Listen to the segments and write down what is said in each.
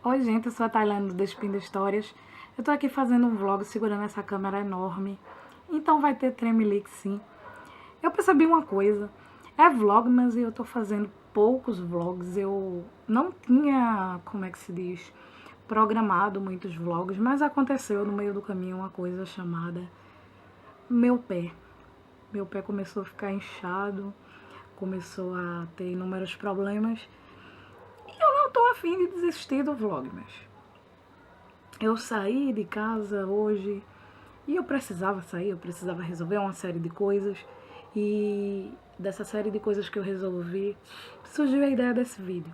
Oi gente, eu sou a Tailândia do Despindo Histórias. Eu tô aqui fazendo um vlog segurando essa câmera enorme. Então vai ter tremelique sim. Eu percebi uma coisa. É vlog, mas eu tô fazendo poucos vlogs. Eu não tinha, como é que se diz, programado muitos vlogs. Mas aconteceu no meio do caminho uma coisa chamada meu pé. Meu pé começou a ficar inchado. Começou a ter inúmeros problemas. E eu não tô afim de desistir do vlog, mas eu saí de casa hoje e eu precisava sair, eu precisava resolver uma série de coisas. E dessa série de coisas que eu resolvi, surgiu a ideia desse vídeo.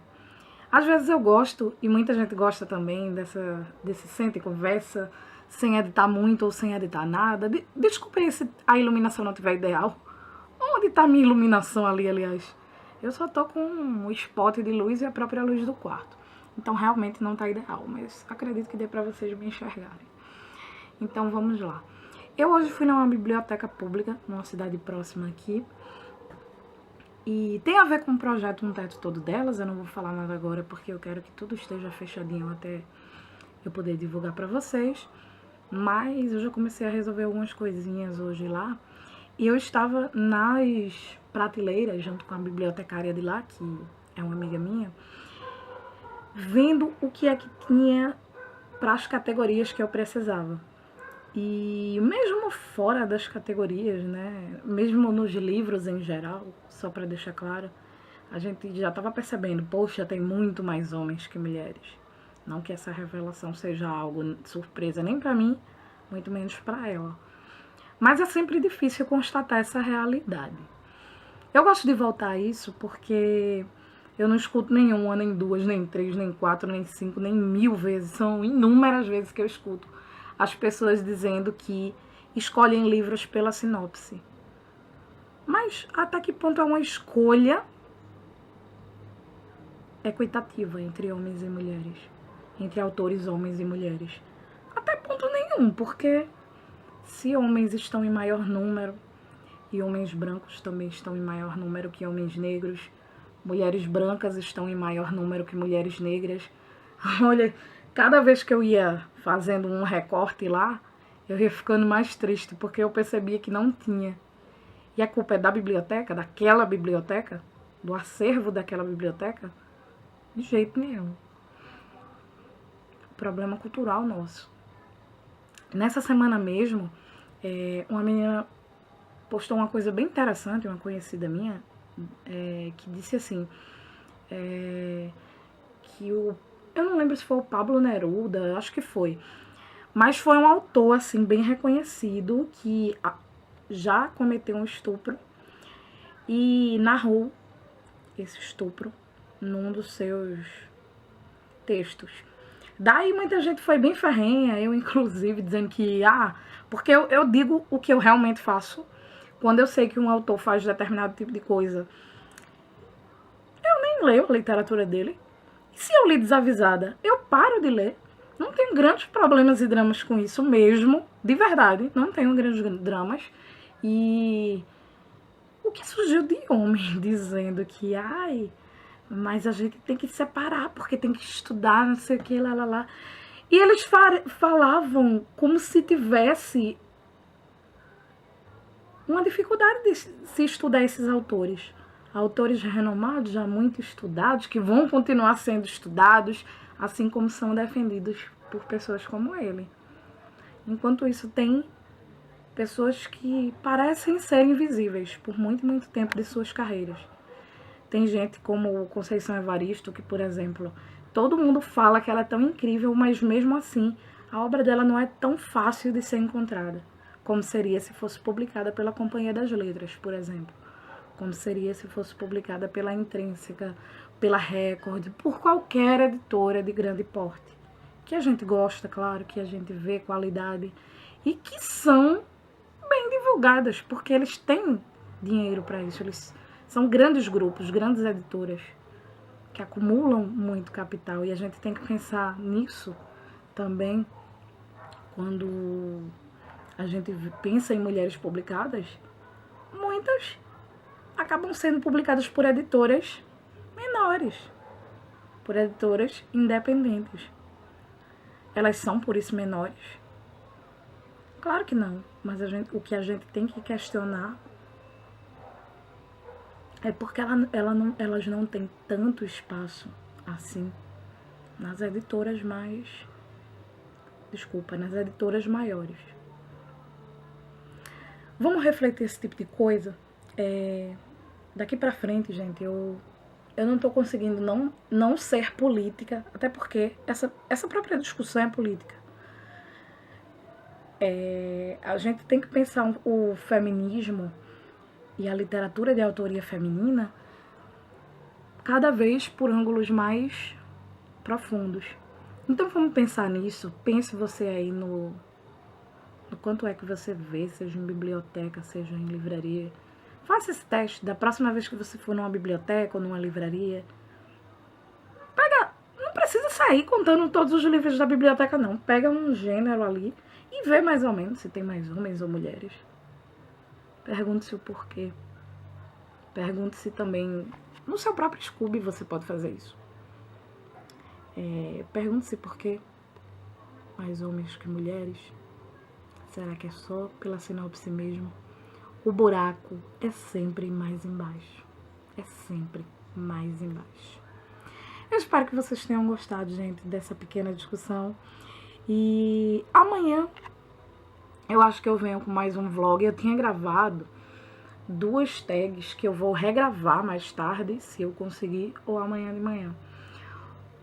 Às vezes eu gosto, e muita gente gosta também, desse senta e conversa, sem editar muito ou sem editar nada. Desculpem se a iluminação não estiver ideal. Onde está a minha iluminação ali, aliás? Eu só tô com um spot de luz e a própria luz do quarto. Então realmente não tá ideal, mas acredito que dê pra vocês me enxergarem. Então vamos lá. Eu hoje fui numa biblioteca pública, numa cidade próxima aqui. E tem a ver com o projeto Um Teto Todo delas. Eu não vou falar nada agora porque eu quero que tudo esteja fechadinho até eu poder divulgar pra vocês. Mas eu já comecei a resolver algumas coisinhas hoje lá. E eu estava nas prateleiras, junto com a bibliotecária de lá, que é uma amiga minha, vendo o que é que tinha para as categorias que eu precisava. E mesmo fora das categorias, né, mesmo nos livros em geral, só para deixar claro, a gente já estava percebendo, poxa, tem muito mais homens que mulheres. Não que essa revelação seja algo surpresa nem para mim, muito menos para ela. Mas é sempre difícil constatar essa realidade. Eu gosto de voltar a isso porque eu não escuto nenhuma, nem duas, nem três, nem quatro, nem cinco, nem 1000 vezes. São inúmeras vezes que eu escuto as pessoas dizendo que escolhem livros pela sinopse. Mas até que ponto é uma escolha equitativa entre homens e mulheres? Entre autores homens e mulheres? Até ponto nenhum, porque se homens estão em maior número e homens brancos também estão em maior número que homens negros, mulheres brancas estão em maior número que mulheres negras. Olha, cada vez que eu ia fazendo um recorte lá, eu ia ficando mais triste, porque eu percebia que não tinha. E a culpa é da biblioteca, daquela biblioteca, do acervo daquela biblioteca? De jeito nenhum. Problema cultural nosso. Nessa semana mesmo, uma menina postou uma coisa bem interessante, uma conhecida minha, que disse assim, que eu não lembro se foi o Pablo Neruda, acho que foi, mas foi um autor assim bem reconhecido que já cometeu um estupro e narrou esse estupro num dos seus textos. Daí muita gente foi bem ferrenha, eu inclusive, dizendo que, porque eu digo o que eu realmente faço. Quando eu sei que um autor faz determinado tipo de coisa, eu nem leio a literatura dele. E se eu li desavisada, eu paro de ler. Não tenho grandes problemas e dramas com isso mesmo, de verdade, não tenho grandes dramas. E o que surgiu de homem dizendo que, mas a gente tem que separar, porque tem que estudar, não sei o que, lá. E eles falavam como se tivesse uma dificuldade de se estudar esses autores. Autores renomados, já muito estudados, que vão continuar sendo estudados, assim como são defendidos por pessoas como ele. Enquanto isso, tem pessoas que parecem ser invisíveis por muito, muito tempo de suas carreiras. Tem gente como Conceição Evaristo, que, por exemplo, todo mundo fala que ela é tão incrível, mas mesmo assim, a obra dela não é tão fácil de ser encontrada, como seria se fosse publicada pela Companhia das Letras, por exemplo. Como seria se fosse publicada pela Intrínseca, pela Record, por qualquer editora de grande porte. Que a gente gosta, claro, que a gente vê qualidade e que são bem divulgadas, porque eles têm dinheiro para isso, eles são grandes grupos, grandes editoras que acumulam muito capital e a gente tem que pensar nisso também quando a gente pensa em mulheres publicadas. Muitas acabam sendo publicadas por editoras menores, por editoras independentes. elas são por isso menores? Claro que não, mas o que a gente tem que questionar é porque elas não têm tanto espaço assim nas editoras nas editoras maiores. Vamos refletir esse tipo de coisa. Daqui pra frente, gente, eu não tô conseguindo não ser política, até porque essa própria discussão é política. A gente tem que pensar o feminismo e a literatura de autoria feminina cada vez por ângulos mais profundos. Então vamos pensar nisso. Pense você aí no quanto é que você vê, seja em biblioteca, seja em livraria. Faça esse teste da próxima vez que você for numa biblioteca ou numa livraria. Não precisa sair contando todos os livros da biblioteca, não. Pega um gênero ali e vê mais ou menos se tem mais homens ou mulheres. Pergunte-se o porquê. Pergunte-se também... No seu próprio Scooby você pode fazer isso. Pergunte-se por que mais homens que mulheres. Será que é só pela sinopse mesmo? O buraco é sempre mais embaixo. É sempre mais embaixo. Eu espero que vocês tenham gostado, gente, dessa pequena discussão. E amanhã eu acho que eu venho com mais um vlog. Eu tinha gravado 2 tags que eu vou regravar mais tarde, se eu conseguir, ou amanhã de manhã.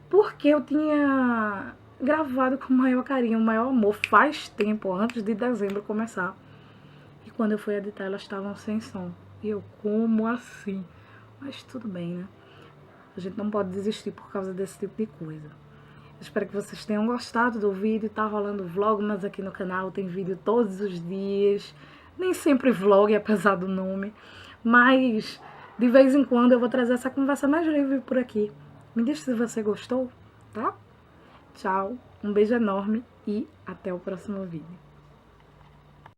Porque eu tinha gravado com o maior carinho, o maior amor, faz tempo, antes de dezembro começar. E quando eu fui editar, elas estavam sem som. E eu, como assim? Mas tudo bem, né? A gente não pode desistir por causa desse tipo de coisa. Eu espero que vocês tenham gostado do vídeo. Tá rolando vlog, mas aqui no canal tem vídeo todos os dias. Nem sempre vlog, apesar do nome. Mas de vez em quando eu vou trazer essa conversa mais livre por aqui. Me diz se você gostou, tá? Tchau, um beijo enorme e até o próximo vídeo.